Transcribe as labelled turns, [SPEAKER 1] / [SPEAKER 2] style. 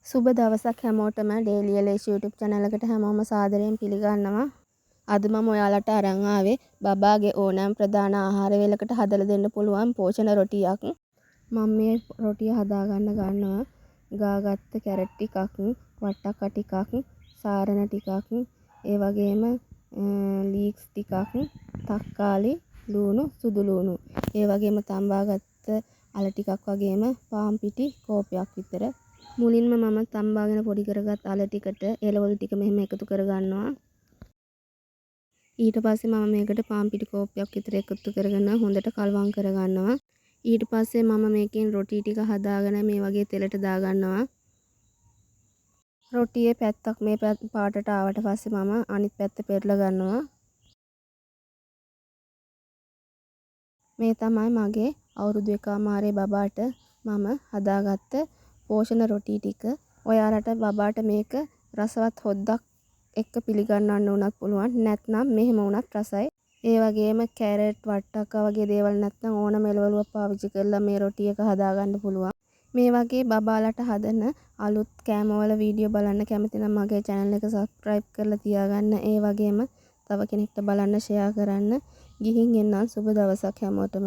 [SPEAKER 1] සුබ දවසක් හැමෝටම ඩේලි එලේෂ් YouTube channel එකට හැමෝම සාදරයෙන් පිළිගන්නවා. අද මම ඔයාලට අරන් ආවේ බබාගේ ඕනෑම ප්‍රධාන ආහාර වේලකට හදලා දෙන්න පුළුවන් පෝෂණ රොටියක්. මම මේ රොටිය හදාගන්න ගන්නවා. ගාගත්ත කැරට් ටිකක්, වට්ටක්ක ටිකක්, සාරන ටිකක්, ඒ වගේම ලීක්ස් ටිකක්, තක්කාලි, ලුණු, සුදු ලුණු. ඒ වගේම තම්බාගත්ත අල ටිකක් වගේම පාන් පිටි කෝපයක් විතර. මුලින්ම මම තම්බාගෙන පොඩි කරගත් අල ටිකට එළවලු ටික මෙහෙම එකතු කරගන්නවා. ඊට පස්සේ මම මේකට පාන් පිටි කෝප්පයක් විතර එකතු කරගෙන හොඳට කලවම් කරගන්නවා. ඊට පස්සේ මම මේකෙන් රොටි ටික හදාගෙන මේ වගේ තෙලට දාගන්නවා. රොටියේ පැත්තක් මේ පාටට ආවට පස්සේ මම අනිත් පැත්ත පෙරලා ගන්නවා. මේ තමයි මගේ අවුරුදු 1මාරේ බබාට මම හදාගත්ත පෝෂණ රොටි ටික. ඔයාලට බබාට මේක රසවත් හොද්දක් එක්ක පිළිගන්නන්න උනත් පුළුවන්. නැත්නම් මෙහෙම උනත් රසයි. ඒ වගේම කැරට් වට්ටක්ක වගේ දේවල් නැත්නම් ඕනම එළවලුවක් පාවිච්චි කරලා මේ රොටි එක හදාගන්න පුළුවන්. මේ වගේ බබාලට හදන අලුත් කෑමවල වීඩියෝ බලන්න කැමති නම් මගේ channel එක subscribe කරලා තියාගන්න. ඒ වගේම තව කෙනෙක්ට බලන්න share කරන්න. ගිහින් එන්නම්. සුබ දවසක් හැමෝටම.